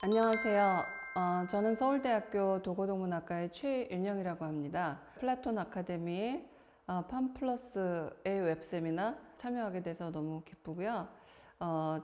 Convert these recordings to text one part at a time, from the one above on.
안녕하세요. 저는 서울대학교 도고동문학과의 최윤영이라고 합니다. 플라톤 아카데미의 팜플러스의 웹세미나 참여하게 돼서 너무 기쁘고요.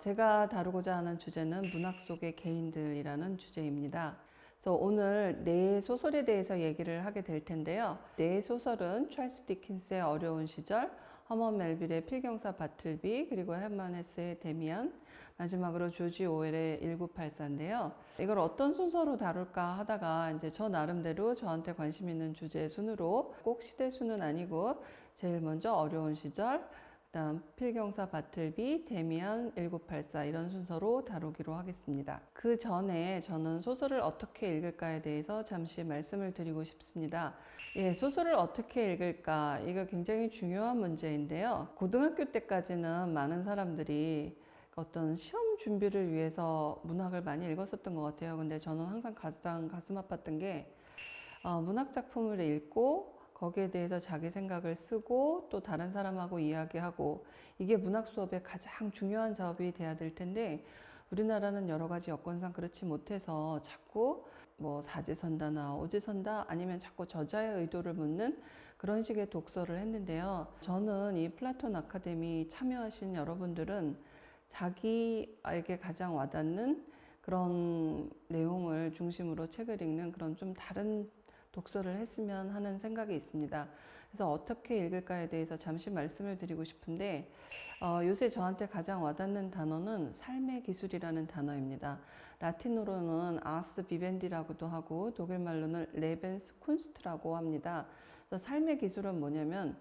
제가 다루고자 하는 주제는 문학 속의 개인들이라는 주제입니다. 그래서 오늘 내 소설에 대해서 얘기를 하게 될 텐데요. 내 소설은 찰스 디킨스의 어려운 시절, 허먼 멜빌의 필경사 바틀비, 그리고 헤르만 헤세의 데미안, 마지막으로 조지 오웰의 1984인데요. 이걸 어떤 순서로 다룰까 하다가 이제 저 나름대로 저한테 관심 있는 주제 순으로 꼭 시대 순은 아니고 제일 먼저 어려운 시절, 그다음 필경사 바틀비, 데미안 1984 이런 순서로 다루기로 하겠습니다. 그 전에 저는 소설을 어떻게 읽을까에 대해서 잠시 말씀을 드리고 싶습니다. 소설을 어떻게 읽을까? 이거 굉장히 중요한 문제인데요. 고등학교 때까지는 많은 사람들이 어떤 시험 준비를 위해서 문학을 많이 읽었었던 것 같아요. 근데 저는 항상 가장 가슴 아팠던 게 문학 작품을 읽고 거기에 대해서 자기 생각을 쓰고 또 다른 사람하고 이야기하고 이게 문학 수업의 가장 중요한 작업이 돼야 될 텐데 우리나라는 여러 가지 여건상 그렇지 못해서 자꾸 뭐 사지선다나 오지선다 아니면 자꾸 저자의 의도를 묻는 그런 식의 독서를 했는데요. 저는 이 플라톤 아카데미 참여하신 여러분들은 자기에게 가장 와닿는 그런 내용을 중심으로 책을 읽는 그런 좀 다른 독서를 했으면 하는 생각이 있습니다. 그래서 어떻게 읽을까에 대해서 잠시 말씀을 드리고 싶은데 요새 저한테 가장 와닿는 단어는 삶의 기술이라는 단어입니다. 라틴어로는 아스 비벤디라고도 하고 독일말로는 레벤스 쿤스트라고 합니다. 그래서 삶의 기술은 뭐냐면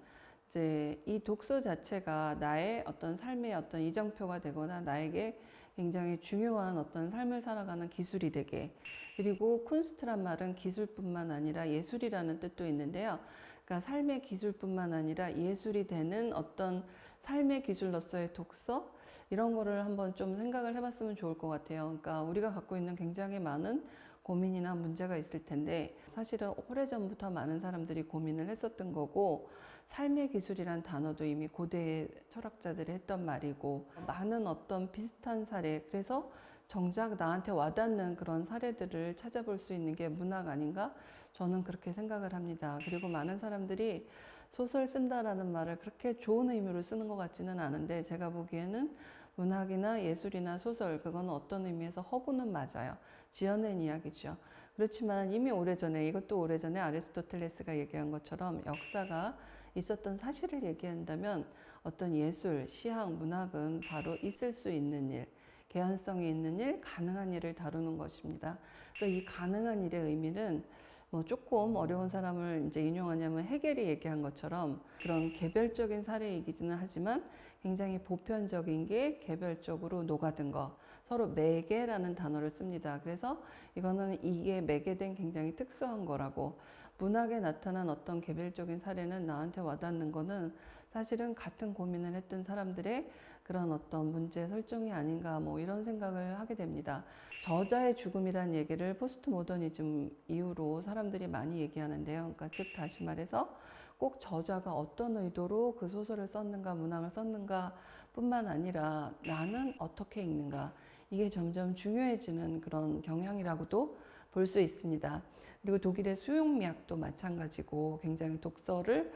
이제 이 독서 자체가 나의 어떤 삶의 어떤 이정표가 되거나 나에게 굉장히 중요한 어떤 삶을 살아가는 기술이 되게, 그리고 쿤스트란 말은 기술뿐만 아니라 예술이라는 뜻도 있는데요. 그러니까 삶의 기술뿐만 아니라 예술이 되는 어떤 삶의 기술로서의 독서, 이런 거를 한번 좀 생각을 해봤으면 좋을 것 같아요. 그러니까 우리가 갖고 있는 굉장히 많은 고민이나 문제가 있을 텐데 사실은 오래전부터 많은 사람들이 고민을 했었던 거고, 삶의 기술이란 단어도 이미 고대 철학자들이 했던 말이고, 많은 어떤 비슷한 사례, 그래서 정작 나한테 와닿는 그런 사례들을 찾아볼 수 있는 게 문학 아닌가? 저는 그렇게 생각을 합니다. 그리고 많은 사람들이 소설 쓴다라는 말을 그렇게 좋은 의미로 쓰는 것 같지는 않은데, 제가 보기에는 문학이나 예술이나 소설, 그건 어떤 의미에서 허구는 맞아요. 지어낸 이야기죠. 그렇지만 이미 오래전에, 이것도 오래전에 아리스토텔레스가 얘기한 것처럼 역사가 있었던 사실을 얘기한다면 어떤 예술, 시학, 문학은 바로 있을 수 있는 일, 개연성이 있는 일, 가능한 일을 다루는 것입니다. 그래서 이 가능한 일의 의미는 뭐 조금 어려운 사람을 이제 인용하냐면 헤겔이 얘기한 것처럼 그런 개별적인 사례이기는 하지만 굉장히 보편적인 게 개별적으로 녹아든 거, 서로 매개라는 단어를 씁니다. 그래서 이거는 이게 매개된 굉장히 특수한 거라고, 문학에 나타난 어떤 개별적인 사례는 나한테 와닿는 거는 사실은 같은 고민을 했던 사람들의 그런 어떤 문제 설정이 아닌가, 뭐 이런 생각을 하게 됩니다. 저자의 죽음이란 얘기를 포스트 모더니즘 이후로 사람들이 많이 얘기하는데요. 그러니까 즉 다시 말해서 꼭 저자가 어떤 의도로 그 소설을 썼는가, 문학을 썼는가 뿐만 아니라 나는 어떻게 읽는가, 이게 점점 중요해지는 그런 경향이라고도 볼 수 있습니다. 그리고 독일의 수용미학도 마찬가지고 굉장히 독서를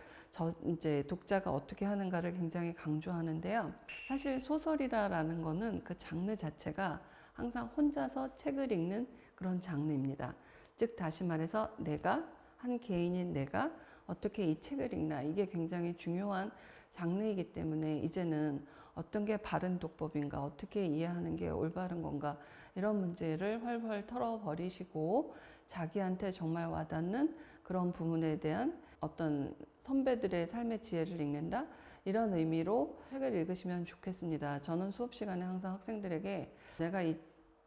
이제 독자가 어떻게 하는가를 굉장히 강조하는데요. 사실 소설이라는 거는 그 장르 자체가 항상 혼자서 책을 읽는 그런 장르입니다. 즉 다시 말해서 내가, 한 개인인 내가 어떻게 이 책을 읽나, 이게 굉장히 중요한 장르이기 때문에 이제는 어떤 게 바른 독법인가, 어떻게 이해하는 게 올바른 건가, 이런 문제를 활활 털어버리시고 자기한테 정말 와닿는 그런 부분에 대한 어떤 선배들의 삶의 지혜를 읽는다, 이런 의미로 책을 읽으시면 좋겠습니다. 저는 수업 시간에 항상 학생들에게 내가 이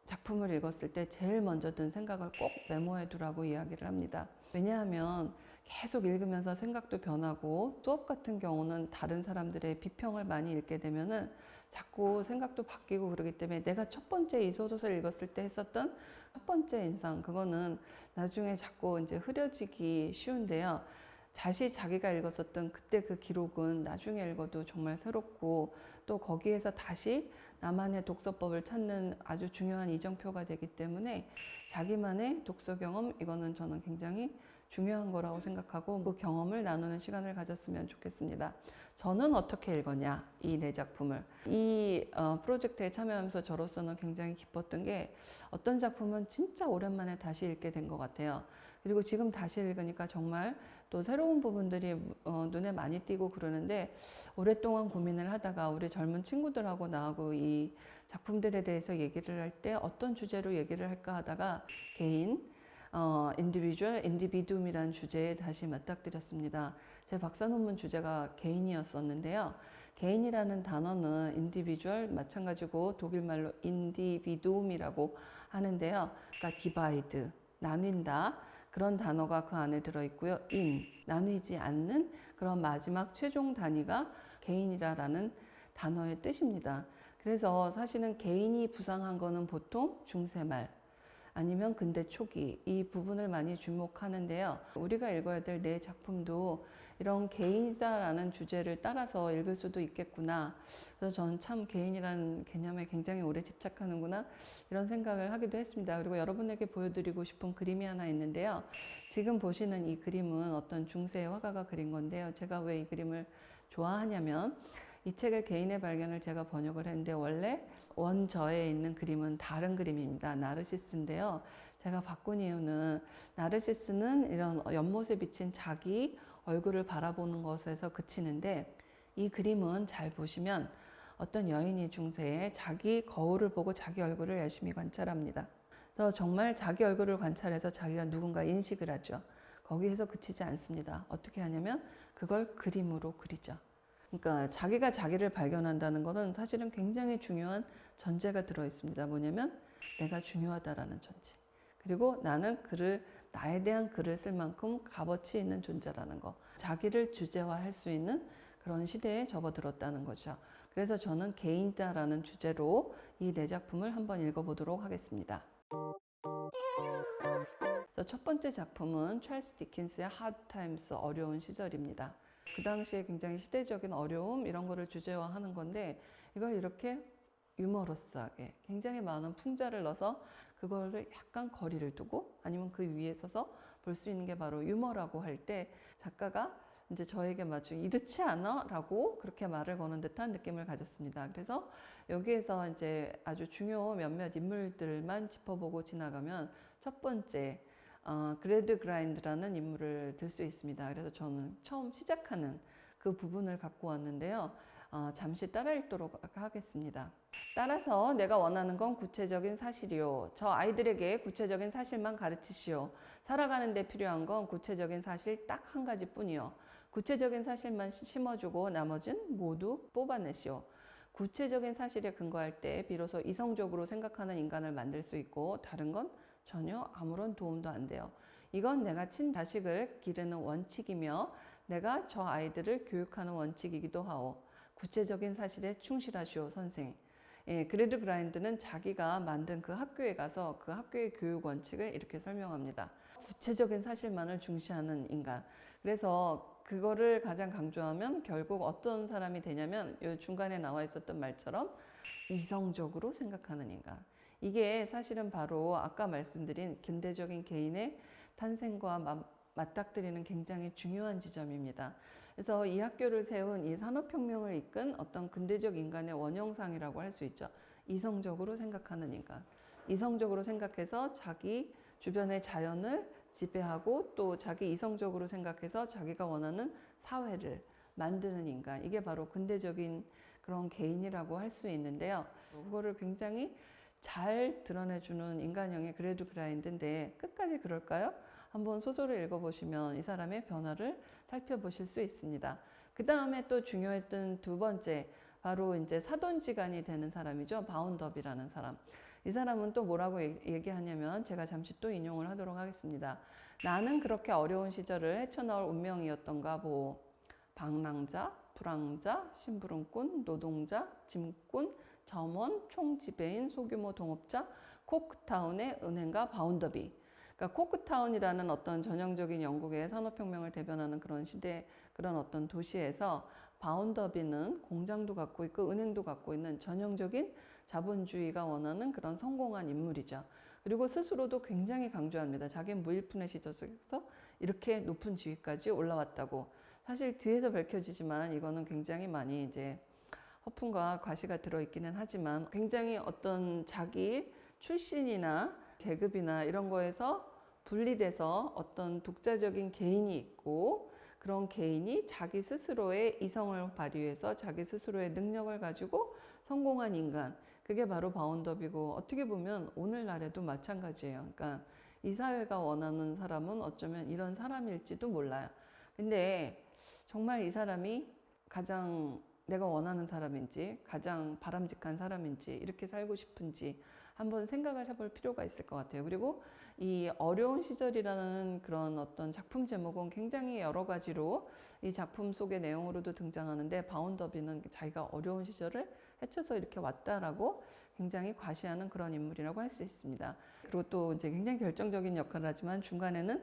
작품을 읽었을 때 제일 먼저 든 생각을 꼭 메모해 두라고 이야기를 합니다. 왜냐하면 계속 읽으면서 생각도 변하고, 수업 같은 경우는 다른 사람들의 비평을 많이 읽게 되면은 자꾸 생각도 바뀌고 그러기 때문에 내가 첫 번째 이 소설을 읽었을 때 했었던 첫 번째 인상, 그거는 나중에 자꾸 이제 흐려지기 쉬운데요. 자기가 읽었었던 그때 그 기록은 나중에 읽어도 정말 새롭고 또 거기에서 다시 나만의 독서법을 찾는 아주 중요한 이정표가 되기 때문에 자기만의 독서 경험, 이거는 저는 굉장히 중요한 거라고 생각하고 그 경험을 나누는 시간을 가졌으면 좋겠습니다. 저는 어떻게 읽었냐, 이 네 작품을. 이 프로젝트에 참여하면서 저로서는 굉장히 기뻤던 게 어떤 작품은 진짜 오랜만에 다시 읽게 된 것 같아요. 그리고 지금 다시 읽으니까 정말 또 새로운 부분들이 눈에 많이 띄고 그러는데, 오랫동안 고민을 하다가 우리 젊은 친구들하고 나하고 이 작품들에 대해서 얘기를 할 때 어떤 주제로 얘기를 할까 하다가 개인, individual, individuum이라는 주제에 다시 맞닥뜨렸습니다. 제 박사 논문 주제가 개인이었었는데요. 개인이라는 단어는 individual 마찬가지고 독일말로 individuum이라고 하는데요. 그러니까 divide, 나뉜다. 그런 단어가 그 안에 들어있고요. 나누지 않는 그런 마지막 최종 단위가 개인이라는 단어의 뜻입니다. 그래서 사실은 개인이 부상한 거는 보통 중세말 아니면 근대 초기, 이 부분을 많이 주목하는데요. 우리가 읽어야 될 네 작품도 이런 개인이다라는 주제를 따라서 읽을 수도 있겠구나. 그래서 저는 참 개인이라는 개념에 굉장히 오래 집착하는구나, 이런 생각을 하기도 했습니다. 그리고 여러분에게 보여드리고 싶은 그림이 하나 있는데요. 지금 보시는 이 그림은 어떤 중세의 화가가 그린 건데요. 제가 왜 이 그림을 좋아하냐면, 이 책을 개인의 발견을 제가 번역을 했는데 원래 원저에 있는 그림은 다른 그림입니다. 나르시스인데요. 제가 바꾼 이유는, 나르시스는 이런 연못에 비친 자기 얼굴을 바라보는 것에서 그치는데, 이 그림은 잘 보시면 어떤 여인이 중세에 자기 거울을 보고 자기 얼굴을 열심히 관찰합니다. 그래서 정말 자기 얼굴을 관찰해서 자기가 누군가 인식을 하죠. 거기에서 그치지 않습니다. 어떻게 하냐면 그걸 그림으로 그리죠. 그러니까 자기가 자기를 발견한다는 것은 사실은 굉장히 중요한 전제가 들어 있습니다. 뭐냐면 내가 중요하다라는 전제. 그리고 나는 나에 대한 글을 쓸 만큼 값어치 있는 존재라는 거. 자기를 주제화할 수 있는 그런 시대에 접어들었다는 거죠. 그래서 저는 개인이다라는 주제로 이 네 작품을 한번 읽어보도록 하겠습니다. 첫 번째 작품은 찰스 디킨스의 하드 타임스, 어려운 시절입니다. 그 당시에 굉장히 시대적인 어려움, 이런 거를 주제화하는 건데, 이걸 이렇게 유머러스하게 굉장히 많은 풍자를 넣어서 그거를 약간 거리를 두고 아니면 그 위에 서서 볼 수 있는 게 바로 유머라고 할 때, 작가가 이제 저에게 마치 이렇지 않아? 라고 그렇게 말을 거는 듯한 느낌을 가졌습니다. 그래서 여기에서 이제 아주 중요 몇몇 인물들만 짚어보고 지나가면, 첫 번째 그레드 그라인드라는 인물을 들 수 있습니다. 그래서 저는 처음 시작하는 그 부분을 갖고 왔는데요. 잠시 따라 읽도록 하겠습니다. 따라서 내가 원하는 건 구체적인 사실이요. 저 아이들에게 구체적인 사실만 가르치시오. 살아가는 데 필요한 건 구체적인 사실 딱 한 가지뿐이요. 구체적인 사실만 심어주고 나머진 모두 뽑아내시오. 구체적인 사실에 근거할 때 비로소 이성적으로 생각하는 인간을 만들 수 있고, 다른 건 전혀 아무런 도움도 안 돼요. 이건 내가 친자식을 기르는 원칙이며 내가 저 아이들을 교육하는 원칙이기도 하오. 구체적인 사실에 충실하시오, 선생. 예, 그레드 그라인드는 자기가 만든 그 학교에 가서 그 학교의 교육 원칙을 이렇게 설명합니다. 구체적인 사실만을 중시하는 인간. 그래서 그거를 가장 강조하면 결국 어떤 사람이 되냐면, 이 중간에 나와 있었던 말처럼 이성적으로 생각하는 인간. 이게 사실은 바로 아까 말씀드린 근대적인 개인의 탄생과 맞닥뜨리는 굉장히 중요한 지점입니다. 그래서 이 학교를 세운, 이 산업혁명을 이끈 어떤 근대적 인간의 원형상이라고 할 수 있죠. 이성적으로 생각하는 인간. 이성적으로 생각해서 자기 주변의 자연을 지배하고 또 자기 이성적으로 생각해서 자기가 원하는 사회를 만드는 인간. 이게 바로 근대적인 그런 개인이라고 할 수 있는데요. 그거를 굉장히 잘 드러내주는 인간형의 그레드 그라인드인데, 끝까지 그럴까요? 한번 소설을 읽어보시면 이 사람의 변화를 살펴보실 수 있습니다. 그 다음에 또 중요했던 두 번째, 바로 이제 사돈지간이 되는 사람이죠. 바운더비라는 사람. 이 사람은 또 뭐라고 얘기하냐면, 제가 잠시 또 인용을 하도록 하겠습니다. 나는 그렇게 어려운 시절을 헤쳐나올 운명이었던가 보. 방랑자, 불황자, 심부름꾼, 노동자, 짐꾼, 점원, 총지배인, 소규모 동업자, 코크타운의 은행가 바운더비. 그러니까 코크타운이라는 어떤 전형적인 영국의 산업혁명을 대변하는 그런 시대, 그런 어떤 도시에서 바운더비는 공장도 갖고 있고 은행도 갖고 있는 전형적인 자본주의가 원하는 그런 성공한 인물이죠. 그리고 스스로도 굉장히 강조합니다. 자기는 무일푼의 시절에서 이렇게 높은 지위까지 올라왔다고. 사실 뒤에서 밝혀지지만 이거는 굉장히 많이 이제 허풍과 과시가 들어있기는 하지만 굉장히 어떤 자기 출신이나 계급이나 이런 거에서 분리돼서 어떤 독자적인 개인이 있고 그런 개인이 자기 스스로의 이성을 발휘해서 자기 스스로의 능력을 가지고 성공한 인간, 그게 바로 바운더비고 어떻게 보면 오늘날에도 마찬가지예요. 그러니까 이 사회가 원하는 사람은 어쩌면 이런 사람일지도 몰라요. 근데 정말 이 사람이 가장 내가 원하는 사람인지 가장 바람직한 사람인지 이렇게 살고 싶은지 한번 생각을 해볼 필요가 있을 것 같아요. 그리고 이 어려운 시절이라는 그런 어떤 작품 제목은 굉장히 여러 가지로 이 작품 속의 내용으로도 등장하는데 바운더비는 자기가 어려운 시절을 헤쳐서 이렇게 왔다라고 굉장히 과시하는 그런 인물이라고 할 수 있습니다. 그리고 또 이제 굉장히 결정적인 역할을 하지만 중간에는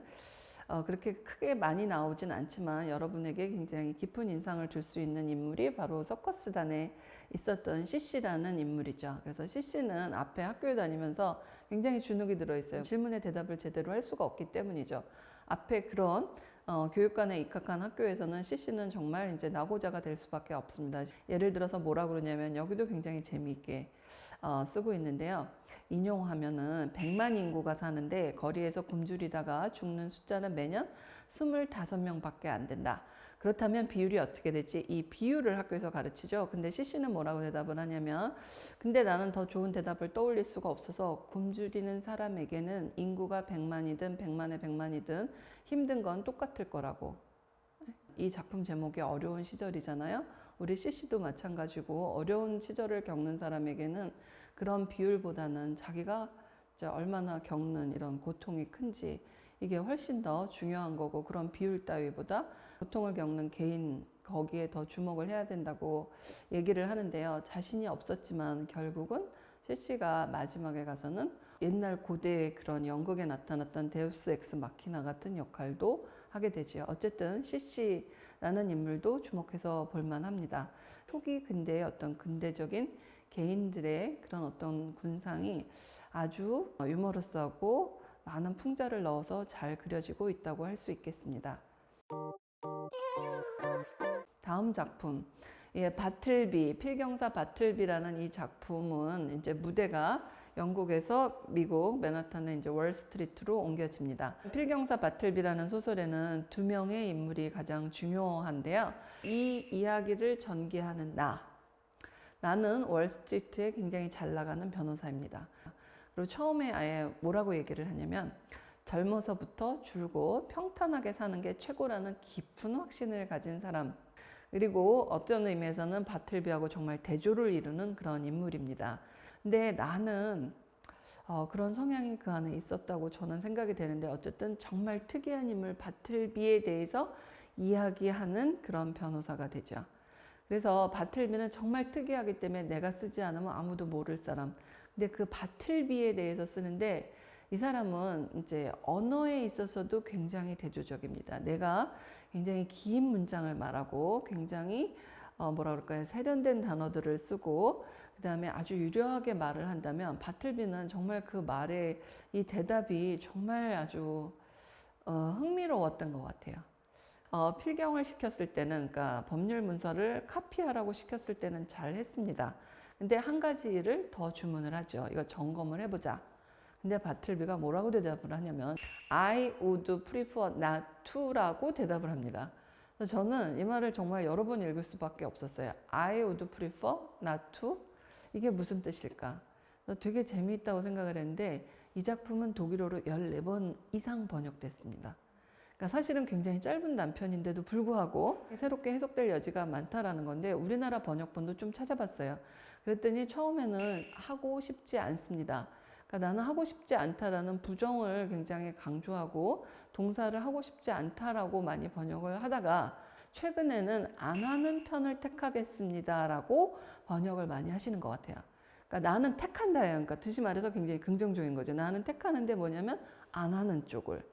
그렇게 크게 많이 나오진 않지만 여러분에게 굉장히 깊은 인상을 줄 수 있는 인물이 바로 서커스단에 있었던 CC라는 인물이죠. 그래서 CC는 앞에 학교에 다니면서 굉장히 주눅이 들어있어요. 질문에 대답을 제대로 할 수가 없기 때문이죠. 앞에 그런 교육관에 입학한 학교에서는 CC는 정말 이제 낙오자가 될 수밖에 없습니다. 예를 들어서 뭐라 그러냐면 여기도 굉장히 재미있게 쓰고 있는데요. 인용하면은 100만 인구가 사는데 거리에서 굶주리다가 죽는 숫자는 매년 25명밖에 안 된다. 그렇다면 비율이 어떻게 되지? 이 비율을 학교에서 가르치죠. 근데 CC는 뭐라고 대답을 하냐면 근데 나는 더 좋은 대답을 떠올릴 수가 없어서 굶주리는 사람에게는 인구가 100만이든 100만의 100만이든 힘든 건 똑같을 거라고. 이 작품 제목이 어려운 시절이잖아요. 우리 CC도 마찬가지고 어려운 시절을 겪는 사람에게는 그런 비율보다는 자기가 얼마나 겪는 이런 고통이 큰지 이게 훨씬 더 중요한 거고 그런 비율 따위보다 고통을 겪는 개인 거기에 더 주목을 해야 된다고 얘기를 하는데요. 자신이 없었지만 결국은 CC가 마지막에 가서는 옛날 고대 그런 연극에 나타났던 데우스 엑스 마키나 같은 역할도 하게 되죠. 어쨌든 CC라는 인물도 주목해서 볼만합니다. 초기 근대의 어떤 근대적인 개인들의 그런 어떤 군상이 아주 유머러스하고 많은 풍자를 넣어서 잘 그려지고 있다고 할 수 있겠습니다. 다음 작품, 바틀비, 필경사 바틀비라는 이 작품은 이제 무대가 영국에서 미국 맨하탄의 이제 월스트리트로 옮겨집니다. 필경사 바틀비라는 소설에는 두 명의 인물이 가장 중요한데요. 이 이야기를 전개하는 나는 월스트리트에 굉장히 잘 나가는 변호사입니다. 그리고 처음에 아예 뭐라고 얘기를 하냐면 젊어서부터 줄곧 평탄하게 사는 게 최고라는 깊은 확신을 가진 사람, 그리고 어떤 의미에서는 바틀비하고 정말 대조를 이루는 그런 인물입니다. 근데 나는 그런 성향이 그 안에 있었다고 저는 생각이 되는데 어쨌든 정말 특이한 인물 바틀비에 대해서 이야기하는 그런 변호사가 되죠. 그래서 바틀비는 정말 특이하기 때문에 내가 쓰지 않으면 아무도 모를 사람. 근데 그 바틀비에 대해서 쓰는데 이 사람은 이제 언어에 있어서도 굉장히 대조적입니다. 내가 굉장히 긴 문장을 말하고 굉장히 뭐라 그럴까요? 세련된 단어들을 쓰고 그 다음에 아주 유려하게 말을 한다면 바틀비는 정말 그 말의 이 대답이 정말 아주 흥미로웠던 것 같아요. 필경을 시켰을 때는, 그러니까 법률 문서를 카피하라고 시켰을 때는 잘 했습니다. 근데 한 가지를 더 주문을 하죠. 이거 점검을 해보자. 근데 바틀비가 뭐라고 대답을 하냐면 I would prefer not to라고 대답을 합니다. 그래서 저는 이 말을 정말 여러 번 읽을 수밖에 없었어요. I would prefer not to? 이게 무슨 뜻일까? 되게 재미있다고 생각을 했는데 이 작품은 독일어로 14번 이상 번역됐습니다. 그러니까 사실은 굉장히 짧은 단편인데도 불구하고 새롭게 해석될 여지가 많다라는 건데 우리나라 번역본도 좀 찾아봤어요. 그랬더니 처음에는 하고 싶지 않습니다. 그러니까 나는 하고 싶지 않다라는 부정을 굉장히 강조하고 동사를 하고 싶지 않다라고 많이 번역을 하다가 최근에는 안 하는 편을 택하겠습니다라고 번역을 많이 하시는 것 같아요. 그러니까 나는 택한다예요. 그러니까 뜻이 말해서 굉장히 긍정적인 거죠. 나는 택하는데 뭐냐면 안 하는 쪽을.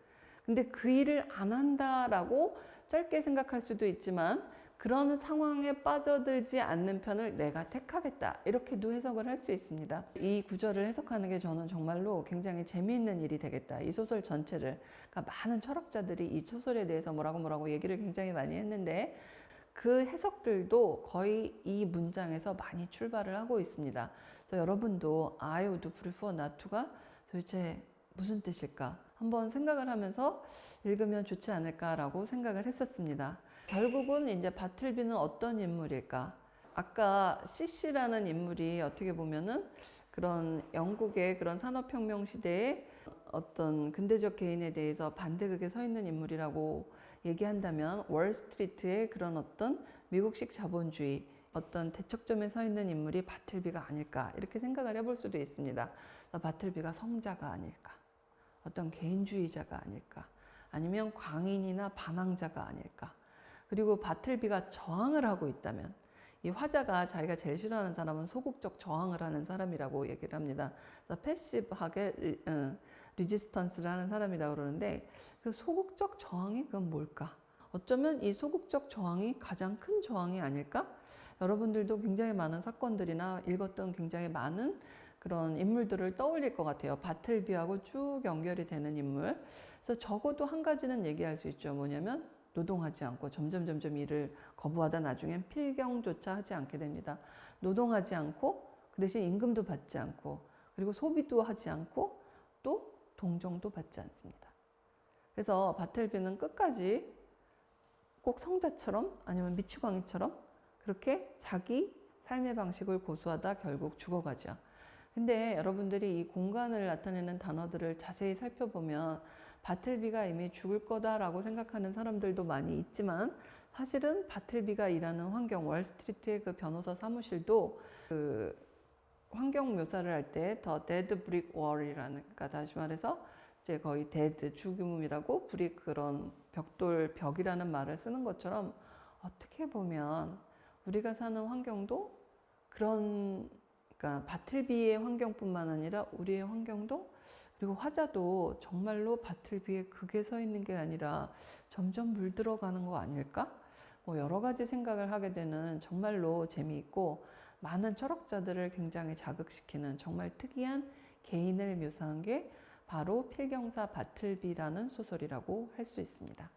근데 그 일을 안 한다라고 짧게 생각할 수도 있지만 그런 상황에 빠져들지 않는 편을 내가 택하겠다. 이렇게도 해석을 할 수 있습니다. 이 구절을 해석하는 게 저는 정말로 굉장히 재미있는 일이 되겠다. 이 소설 전체를. 그러니까 많은 철학자들이 이 소설에 대해서 뭐라고 얘기를 굉장히 많이 했는데 그 해석들도 거의 이 문장에서 많이 출발을 하고 있습니다. 그래서 여러분도 I would prefer not to가 도대체 무슨 뜻일까? 한번 생각을 하면서 읽으면 좋지 않을까라고 생각을 했었습니다. 결국은 이제 바틀비는 어떤 인물일까? 아까 CC라는 인물이 어떻게 보면은 그런 영국의 그런 산업혁명 시대에 어떤 근대적 개인에 대해서 반대극에 서 있는 인물이라고 얘기한다면 월스트리트의 그런 어떤 미국식 자본주의 어떤 대척점에 서 있는 인물이 바틀비가 아닐까 이렇게 생각을 해볼 수도 있습니다. 바틀비가 성자가 아닐까, 어떤 개인주의자가 아닐까, 아니면 광인이나 반항자가 아닐까. 그리고 바틀비가 저항을 하고 있다면 이 화자가 자기가 제일 싫어하는 사람은 소극적 저항을 하는 사람이라고 얘기를 합니다. 패시브하게 리지스턴스를 하는 사람이라고 그러는데 그 소극적 저항이 그건 뭘까? 어쩌면 이 소극적 저항이 가장 큰 저항이 아닐까? 여러분들도 굉장히 많은 사건들이나 읽었던 굉장히 많은 그런 인물들을 떠올릴 것 같아요. 바틀비하고 쭉 연결이 되는 인물. 그래서 적어도 한 가지는 얘기할 수 있죠. 뭐냐면 노동하지 않고 점점 일을 거부하다 나중엔 필경조차 하지 않게 됩니다. 노동하지 않고 그 대신 임금도 받지 않고 그리고 소비도 하지 않고 또 동정도 받지 않습니다. 그래서 바틀비는 끝까지 꼭 성자처럼 아니면 미추광이처럼 그렇게 자기 삶의 방식을 고수하다 결국 죽어가죠. 근데 여러분들이 이 공간을 나타내는 단어들을 자세히 살펴보면 바틀비가 이미 죽을 거다라고 생각하는 사람들도 많이 있지만 사실은 바틀비가 일하는 환경, 월스트리트의 그 변호사 사무실도 그 환경 묘사를 할 때 더 데드 브릭 월이라는, 그러니까 다시 말해서 이제 거의 데드 죽음이라고 브릭 그런 벽돌 벽이라는 말을 쓰는 것처럼 어떻게 보면 우리가 사는 환경도 그런, 그러니까 바틀비의 환경뿐만 아니라 우리의 환경도 그리고 화자도 정말로 바틀비의 극에 서 있는 게 아니라 점점 물들어가는 거 아닐까? 뭐 여러 가지 생각을 하게 되는 정말로 재미있고 많은 철학자들을 굉장히 자극시키는 정말 특이한 개인을 묘사한 게 바로 필경사 바틀비라는 소설이라고 할 수 있습니다.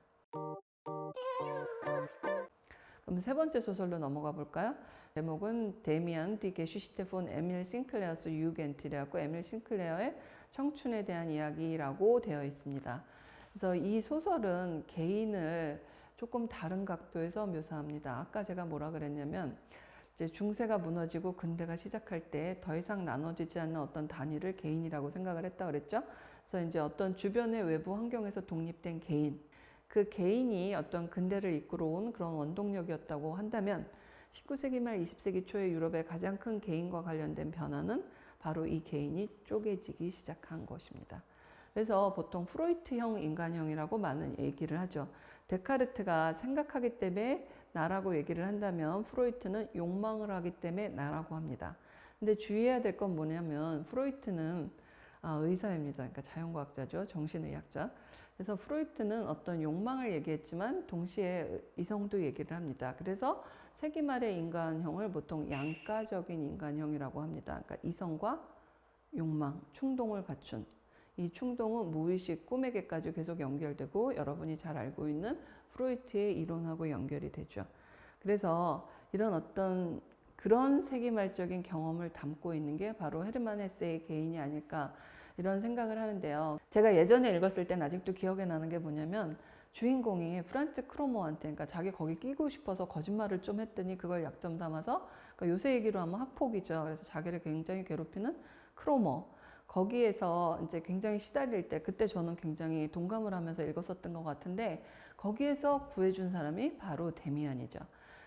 그럼 세 번째 소설로 넘어가 볼까요? 제목은 데미안 디 게슈시테 폰 에밀 싱클레어스 유겐트라고 에밀 싱클레어의 청춘에 대한 이야기라고 되어 있습니다. 그래서 이 소설은 개인을 조금 다른 각도에서 묘사합니다. 아까 제가 뭐라 그랬냐면 이제 중세가 무너지고 근대가 시작할 때 더 이상 나눠지지 않는 어떤 단위를 개인이라고 생각을 했다 그랬죠. 그래서 이제 어떤 주변의 외부 환경에서 독립된 개인, 그 개인이 어떤 근대를 이끌어온 그런 원동력이었다고 한다면 19세기 말 20세기 초의 유럽의 가장 큰 개인과 관련된 변화는 바로 이 개인이 쪼개지기 시작한 것입니다. 그래서 보통 프로이트형 인간형이라고 많은 얘기를 하죠. 데카르트가 생각하기 때문에 나라고 얘기를 한다면 프로이트는 욕망을 하기 때문에 나라고 합니다. 근데 주의해야 될 건 뭐냐면 프로이트는 의사입니다. 그러니까 자연과학자죠. 정신의학자. 그래서 프로이트는 어떤 욕망을 얘기했지만 동시에 이성도 얘기를 합니다. 그래서 세기 말의 인간형을 보통 양가적인 인간형이라고 합니다. 그러니까 이성과 욕망, 충동을 갖춘 이 충동은 무의식 꿈에게까지 계속 연결되고 여러분이 잘 알고 있는 프로이트의 이론하고 연결이 되죠. 그래서 이런 어떤 그런 세기말적인 경험을 담고 있는 게 바로 헤르만 헤세의 개인이 아닐까 이런 생각을 하는데요. 제가 예전에 읽었을 땐 아직도 기억에 나는 게 뭐냐면 주인공이 프란츠 크로모한테, 그러니까 자기 거기 끼고 싶어서 거짓말을 좀 했더니 그걸 약점 삼아서, 그러니까 요새 얘기로 하면 학폭이죠. 그래서 자기를 굉장히 괴롭히는 크로모. 거기에서 이제 굉장히 시달릴 때 그때 저는 굉장히 동감을 하면서 읽었었던 것 같은데 거기에서 구해준 사람이 바로 데미안이죠.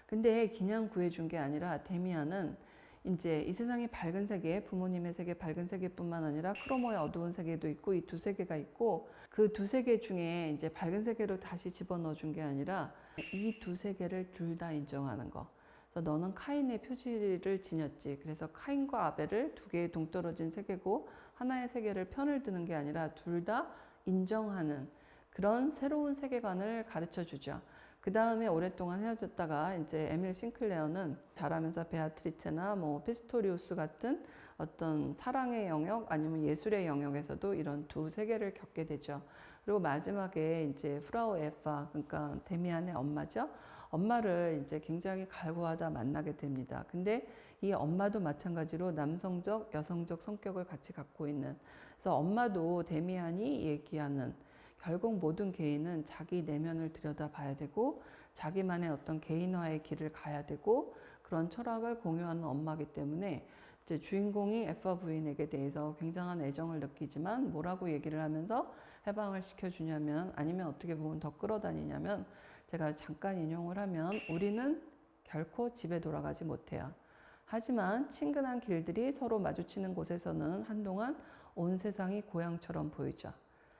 근데 그냥 구해준 게 아니라 데미안은 이제 이 세상의 밝은 세계, 부모님의 세계 밝은 세계뿐만 아니라 크로모의 어두운 세계도 있고 이 두 세계가 있고 그 두 세계 중에 이제 밝은 세계로 다시 집어넣어 준 게 아니라 이 두 세계를 둘 다 인정하는 거. 그래서 너는 카인의 표지를 지녔지. 그래서 카인과 아벨을 두 개의 동떨어진 세계고 하나의 세계를 편을 드는 게 아니라 둘 다 인정하는 그런 새로운 세계관을 가르쳐 주죠. 그 다음에 오랫동안 헤어졌다가 이제 에밀 싱클레어는 자라면서 베아트리체나 뭐 피스토리우스 같은 어떤 사랑의 영역 아니면 예술의 영역에서도 이런 두 세계를 겪게 되죠. 그리고 마지막에 이제 프라우 에파, 그러니까 데미안의 엄마죠. 엄마를 이제 굉장히 갈구하다 만나게 됩니다. 근데 이 엄마도 마찬가지로 남성적, 여성적 성격을 같이 갖고 있는, 그래서 엄마도 데미안이 얘기하는, 결국 모든 개인은 자기 내면을 들여다봐야 되고 자기만의 어떤 개인화의 길을 가야 되고 그런 철학을 공유하는 엄마이기 때문에 이제 주인공이 에파 부인에게 대해서 굉장한 애정을 느끼지만 뭐라고 얘기를 하면서 해방을 시켜주냐면, 아니면 어떻게 보면 더 끌어다니냐면, 제가 잠깐 인용을 하면 우리는 결코 집에 돌아가지 못해요. 하지만 친근한 길들이 서로 마주치는 곳에서는 한동안 온 세상이 고향처럼 보이죠.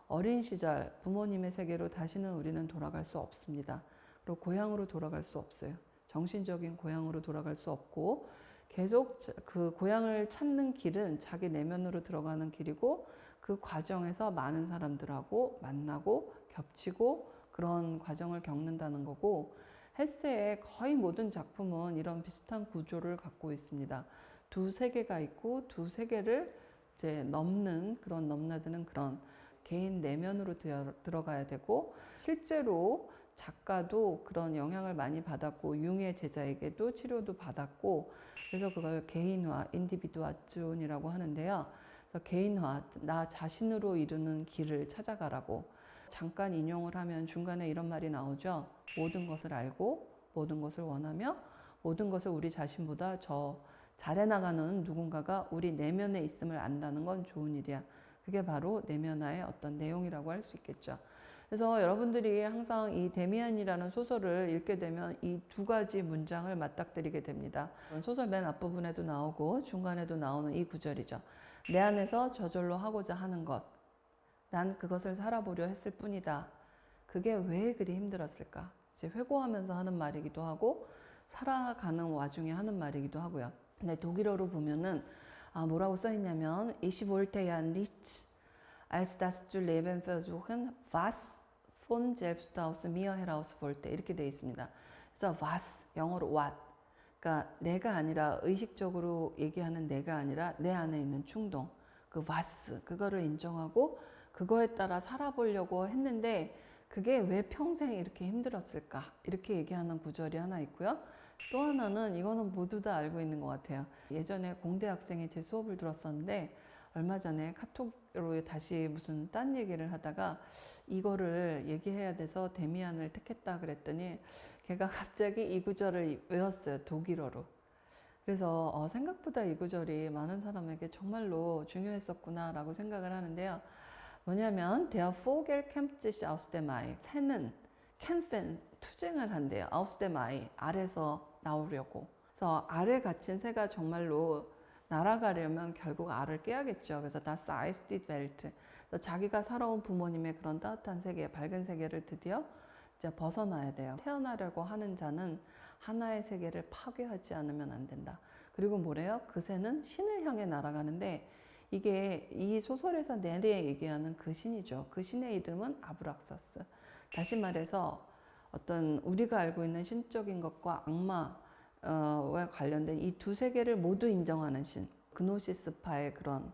어린 시절 부모님의 세계로 다시는 우리는 돌아갈 수 없습니다. 그리고 고향으로 돌아갈 수 없어요. 정신적인 고향으로 돌아갈 수 없고 계속 그 고향을 찾는 길은 자기 내면으로 들어가는 길이고 그 과정에서 많은 사람들하고 만나고 겹치고 그런 과정을 겪는다는 거고, 헤세의 거의 모든 작품은 이런 비슷한 구조를 갖고 있습니다. 두 세계가 있고 두 세계를 이제 넘는 그런 넘나드는 그런 개인 내면으로 들어가야 되고, 실제로 작가도 그런 영향을 많이 받았고 융의 제자에게도 치료도 받았고, 그래서 그걸 개인화, 인디비두아존이라고 하는데요. 그래서 개인화, 나 자신으로 이루는 길을 찾아가라고. 잠깐 인용을 하면 중간에 이런 말이 나오죠. 모든 것을 알고 모든 것을 원하며 모든 것을 우리 자신보다 저 잘해나가는 누군가가 우리 내면에 있음을 안다는 건 좋은 일이야. 그게 바로 내면화의 어떤 내용이라고 할 수 있겠죠. 그래서 여러분들이 항상 이 데미안이라는 소설을 읽게 되면 이 두 가지 문장을 맞닥뜨리게 됩니다. 소설 맨 앞부분에도 나오고 중간에도 나오는 이 구절이죠. 내 안에서 저절로 하고자 하는 것. 난 그것을 살아보려 했을 뿐이다. 그게 왜 그리 힘들었을까? 이제 회고하면서 하는 말이기도 하고 살아가는 와중에 하는 말이기도 하고요. 근데 독일어로 보면은 뭐라고 써있냐면 Ich wollte ja nichts als das zu leben versuchen, was von selbst aus mir heraus wollte. 이렇게 되어 있습니다. 그래서 was, 영어로 what. 그러니까 내가 아니라, 의식적으로 얘기하는 내가 아니라 내 안에 있는 충동. 그 was, 그거를 인정하고 그거에 따라 살아보려고 했는데 그게 왜 평생 이렇게 힘들었을까? 이렇게 얘기하는 구절이 하나 있고요. 또 하나는, 이거는 모두 다 알고 있는 것 같아요. 예전에 공대 학생이 제 수업을 들었었는데 얼마 전에 카톡으로 다시 무슨 딴 얘기를 하다가 이거를 얘기해야 돼서 데미안을 택했다 그랬더니 걔가 갑자기 이 구절을 외웠어요. 독일어로. 그래서 생각보다 이 구절이 많은 사람에게 정말로 중요했었구나 라고 생각을 하는데요. 뭐냐면 Der Vogel kämpft sich aus dem Ei. 새는 캠펜, 투쟁을 한대요. aus dem Ei, 알에서 나오려고. 그래서 알에 갇힌 새가 정말로 날아가려면 결국 알을 깨야겠죠. 그래서 das Eis die Welt. 자기가 살아온 부모님의 그런 따뜻한 세계, 밝은 세계를 드디어 이제 벗어나야 돼요. 태어나려고 하는 자는 하나의 세계를 파괴하지 않으면 안 된다. 그리고 뭐래요? 그 새는 신을 향해 날아가는데, 이게 이 소설에서 내리에 얘기하는 그 신이죠. 그 신의 이름은 아브락사스. 다시 말해서 어떤 우리가 알고 있는 신적인 것과 악마와 관련된 이 두 세계를 모두 인정하는 신, 그노시스파의 그런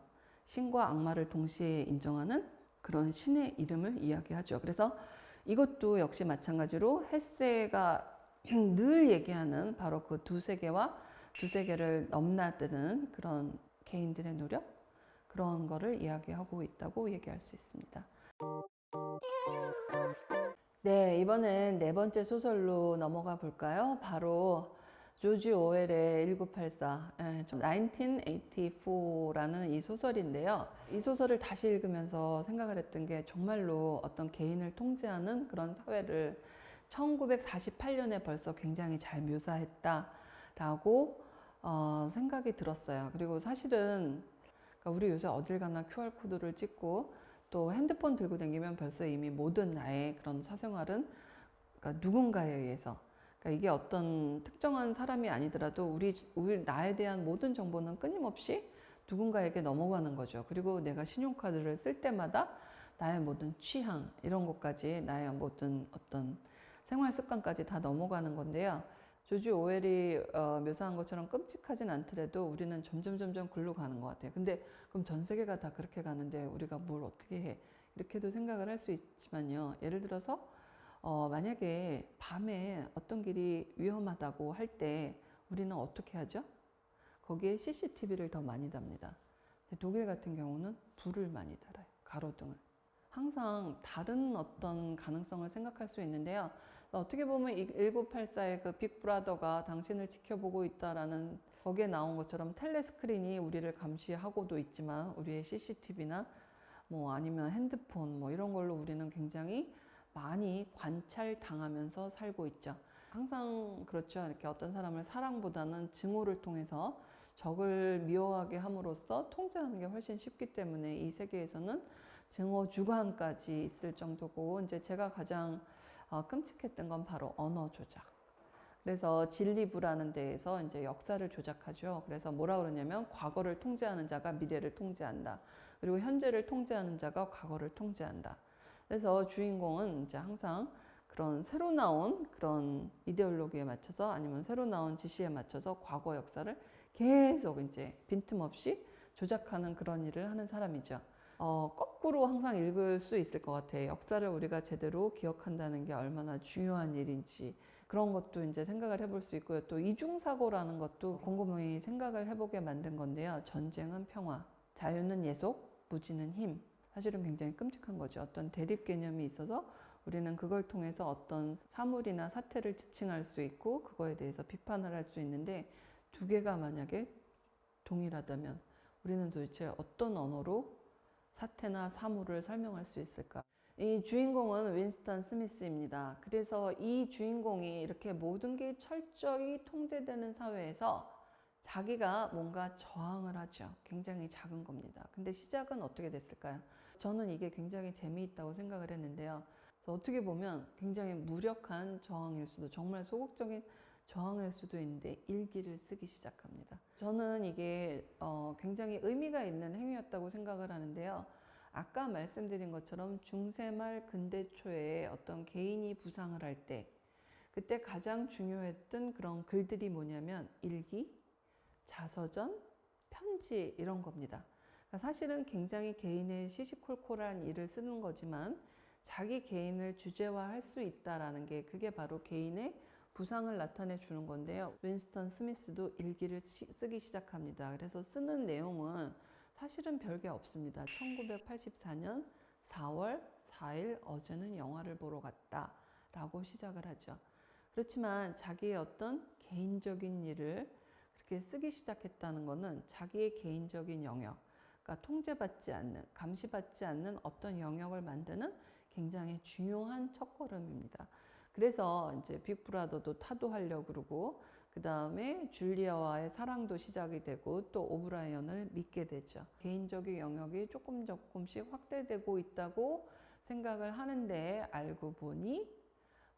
신과 악마를 동시에 인정하는 그런 신의 이름을 이야기하죠. 그래서 이것도 역시 마찬가지로 헤세가 늘 얘기하는 바로 그 두 세계와 두 세계를 넘나드는 그런 개인들의 노력, 그런 거를 이야기하고 있다고 얘기할 수 있습니다. 네, 이번엔 네 번째 소설로 넘어가 볼까요? 바로 조지 오웰의 1984, 1984라는 이 소설인데요. 이 소설을 다시 읽으면서 생각을 했던 게, 정말로 어떤 개인을 통제하는 그런 사회를 1948년에 벌써 굉장히 잘 묘사했다라고 생각이 들었어요. 그리고 사실은 우리 요새 어딜 가나 QR코드를 찍고 또 핸드폰 들고 다니면 벌써 이미 모든 나의 그런 사생활은 누군가에 의해서, 이게 어떤 특정한 사람이 아니더라도 우리 나에 대한 모든 정보는 끊임없이 누군가에게 넘어가는 거죠. 그리고 내가 신용카드를 쓸 때마다 나의 모든 취향, 이런 것까지, 나의 모든 어떤 생활 습관까지 다 넘어가는 건데요. 조지 오웰이 묘사한 것처럼 끔찍하진 않더라도 우리는 점점 글로 가는 것 같아요. 근데 그럼 전 세계가 다 그렇게 가는데 우리가 뭘 어떻게 해? 이렇게도 생각을 할 수 있지만요. 예를 들어서 만약에 밤에 어떤 길이 위험하다고 할 때 우리는 어떻게 하죠? 거기에 CCTV를 더 많이 답니다. 독일 같은 경우는 불을 많이 달아요. 가로등을. 항상 다른 어떤 가능성을 생각할 수 있는데요. 어떻게 보면 1984의 그 빅브라더가 당신을 지켜보고 있다라는 거기에 나온 것처럼 텔레스크린이 우리를 감시하고도 있지만 우리의 CCTV나 뭐 아니면 핸드폰 뭐 이런 걸로 우리는 굉장히 많이 관찰당하면서 살고 있죠. 항상 그렇죠. 이렇게 어떤 사람을 사랑보다는 증오를 통해서 적을 미워하게 함으로써 통제하는 게 훨씬 쉽기 때문에 이 세계에서는 증오 주관까지 있을 정도고, 이제 제가 가장 끔찍했던 건 바로 언어 조작. 그래서 진리부라는 데에서 이제 역사를 조작하죠. 그래서 뭐라 그러냐면 과거를 통제하는 자가 미래를 통제한다. 그리고 현재를 통제하는 자가 과거를 통제한다. 그래서 주인공은 이제 항상 그런 새로 나온 그런 이데올로기에 맞춰서 아니면 새로 나온 지시에 맞춰서 과거 역사를 계속 이제 빈틈없이 조작하는 그런 일을 하는 사람이죠. 거꾸로 항상 읽을 수 있을 것 같아요. 역사를 우리가 제대로 기억한다는 게 얼마나 중요한 일인지 그런 것도 이제 생각을 해볼 수 있고요. 또 이중사고라는 것도 곰곰이 생각을 해보게 만든 건데요. 전쟁은 평화, 자유는 예속, 무지는 힘. 사실은 굉장히 끔찍한 거죠. 어떤 대립 개념이 있어서 우리는 그걸 통해서 어떤 사물이나 사태를 지칭할 수 있고 그거에 대해서 비판을 할 수 있는데 두 개가 만약에 동일하다면 우리는 도대체 어떤 언어로 사태나 사물을 설명할 수 있을까? 이 주인공은 윈스턴 스미스입니다. 그래서 이 주인공이 이렇게 모든 게 철저히 통제되는 사회에서 자기가 뭔가 저항을 하죠. 굉장히 작은 겁니다. 근데 시작은 어떻게 됐을까요? 저는 이게 굉장히 재미있다고 생각을 했는데요. 어떻게 보면 굉장히 무력한 저항일 수도, 정말 소극적인 저항일 수도 있는데 일기를 쓰기 시작합니다. 저는 이게 굉장히 의미가 있는 행위였다고 생각을 하는데요. 아까 말씀드린 것처럼 중세 말 근대 초에 어떤 개인이 부상을 할 때 그때 가장 중요했던 그런 글들이 뭐냐면 일기, 자서전, 편지 이런 겁니다. 그러니까 사실은 굉장히 개인의 시시콜콜한 일을 쓰는 거지만 자기 개인을 주제화할 수 있다라는 게 그게 바로 개인의 부상을 나타내 주는 건데요. 윈스턴 스미스도 일기를 쓰기 시작합니다. 그래서 쓰는 내용은 사실은 별게 없습니다. 1984년 4월 4일 어제는 영화를 보러 갔다 라고 시작을 하죠. 그렇지만 자기의 어떤 개인적인 일을 그렇게 쓰기 시작했다는 것은 자기의 개인적인 영역, 그러니까 통제받지 않는, 감시받지 않는 어떤 영역을 만드는 굉장히 중요한 첫걸음입니다. 그래서 이제 빅브라더도 타도하려고 그러고 그 다음에 줄리아와의 사랑도 시작이 되고 또 오브라이언을 믿게 되죠. 개인적인 영역이 조금씩 확대되고 있다고 생각을 하는데 알고 보니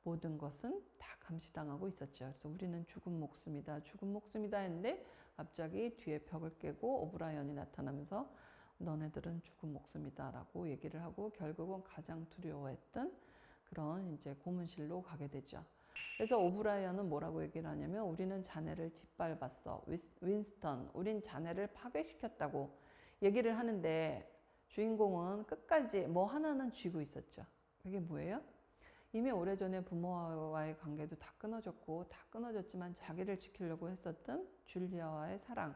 모든 것은 다 감시당하고 있었죠. 그래서 우리는 죽은 목숨이다 했는데 갑자기 뒤에 벽을 깨고 오브라이언이 나타나면서 너네들은 죽은 목숨이다 라고 얘기를 하고 결국은 가장 두려워했던 그런 이제 고문실로 가게 되죠. 그래서 오브라이언은 뭐라고 얘기를 하냐면 우리는 자네를 짓밟았어. 윈스턴, 우린 자네를 파괴시켰다고 얘기를 하는데 주인공은 끝까지 뭐 하나는 쥐고 있었죠. 그게 뭐예요? 이미 오래전에 부모와의 관계도 다 끊어졌고 다 끊어졌지만 자기를 지키려고 했었던 줄리아와의 사랑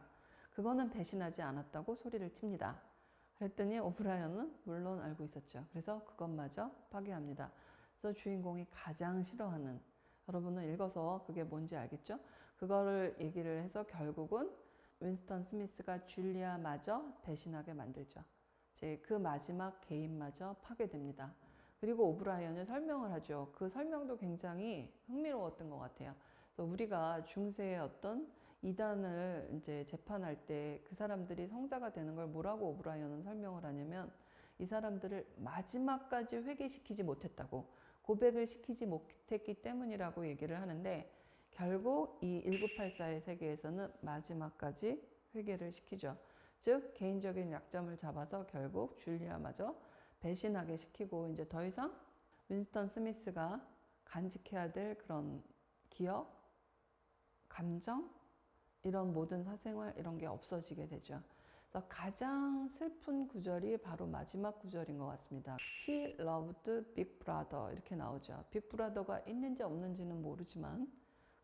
그거는 배신하지 않았다고 소리를 칩니다. 그랬더니 오브라이언은 물론 알고 있었죠. 그래서 그것마저 파괴합니다. 그래서 주인공이 가장 싫어하는 여러분은 읽어서 그게 뭔지 알겠죠? 그거를 얘기를 해서 결국은 윈스턴 스미스가 줄리아마저 배신하게 만들죠. 이제 그 마지막 개인마저 파괴됩니다. 그리고 오브라이언이 설명을 하죠. 그 설명도 굉장히 흥미로웠던 것 같아요. 그래서 우리가 중세의 어떤 이단을 이제 재판할 때 그 사람들이 성자가 되는 걸 뭐라고 오브라이언은 설명을 하냐면 이 사람들을 마지막까지 회개시키지 못했다고 고백을 시키지 못했기 때문이라고 얘기를 하는데 결국 이 1984의 세계에서는 마지막까지 회개를 시키죠. 즉 개인적인 약점을 잡아서 결국 줄리아마저 배신하게 시키고 이제 더 이상 윈스턴 스미스가 간직해야 될 그런 기억, 감정, 이런 모든 사생활 이런 게 없어지게 되죠. 그래서 가장 슬픈 구절이 바로 마지막 구절인 것 같습니다. He loved Big Brother 이렇게 나오죠. 빅 브라더가 있는지 없는지는 모르지만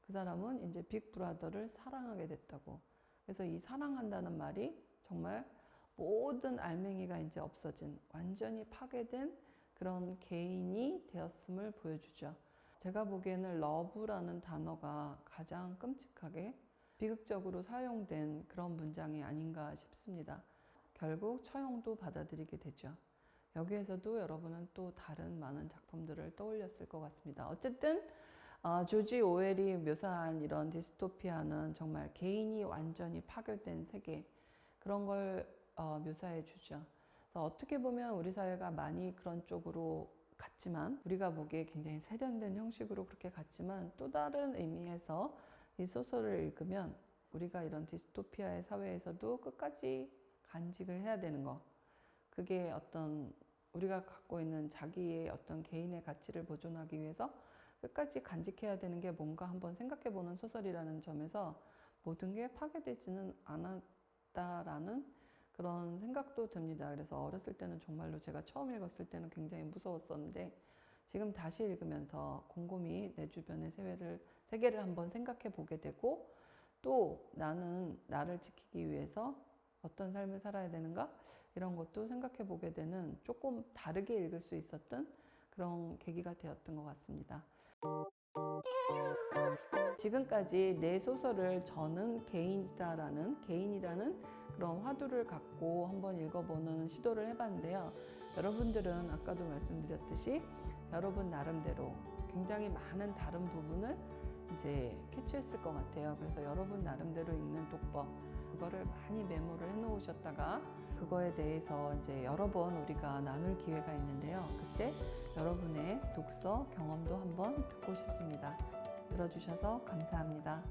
그 사람은 이제 빅 브라더를 사랑하게 됐다고. 그래서 이 사랑한다는 말이 정말 모든 알맹이가 이제 없어진, 완전히 파괴된 그런 개인이 되었음을 보여주죠. 제가 보기에는 러브라는 단어가 가장 끔찍하게 비극적으로 사용된 그런 문장이 아닌가 싶습니다. 결국 처형도 받아들이게 되죠. 여기에서도 여러분은 또 다른 많은 작품들을 떠올렸을 것 같습니다. 어쨌든 조지 오웰이 묘사한 이런 디스토피아는 정말 개인이 완전히 파괴된 세계, 그런 걸 묘사해 주죠. 그래서 어떻게 보면 우리 사회가 많이 그런 쪽으로 갔지만, 우리가 보기에 굉장히 세련된 형식으로 그렇게 갔지만, 또 다른 의미에서 이 소설을 읽으면 우리가 이런 디스토피아의 사회에서도 끝까지 간직을 해야 되는 거, 그게 어떤 우리가 갖고 있는 자기의 어떤 개인의 가치를 보존하기 위해서 끝까지 간직해야 되는 게 뭔가 한번 생각해 보는 소설이라는 점에서 모든 게 파괴되지는 않았다라는 그런 생각도 듭니다. 그래서 어렸을 때는 정말로 제가 처음 읽었을 때는 굉장히 무서웠었는데, 지금 다시 읽으면서 곰곰이 내 주변의 세계를 한번 생각해 보게 되고, 또 나는 나를 지키기 위해서 어떤 삶을 살아야 되는가, 이런 것도 생각해 보게 되는, 조금 다르게 읽을 수 있었던 그런 계기가 되었던 것 같습니다. 지금까지 내 소설을 저는 개인이라는 그런 화두를 갖고 한번 읽어보는 시도를 해봤는데요. 여러분들은 아까도 말씀드렸듯이 여러분 나름대로 굉장히 많은 다른 부분을 이제 캐치했을 것 같아요. 그래서 여러분 나름대로 읽는 독법, 그거를 많이 메모를 해놓으셨다가 그거에 대해서 이제 여러 번 우리가 나눌 기회가 있는데요. 그때 여러분의 독서 경험도 한번 듣고 싶습니다. 들어주셔서 감사합니다.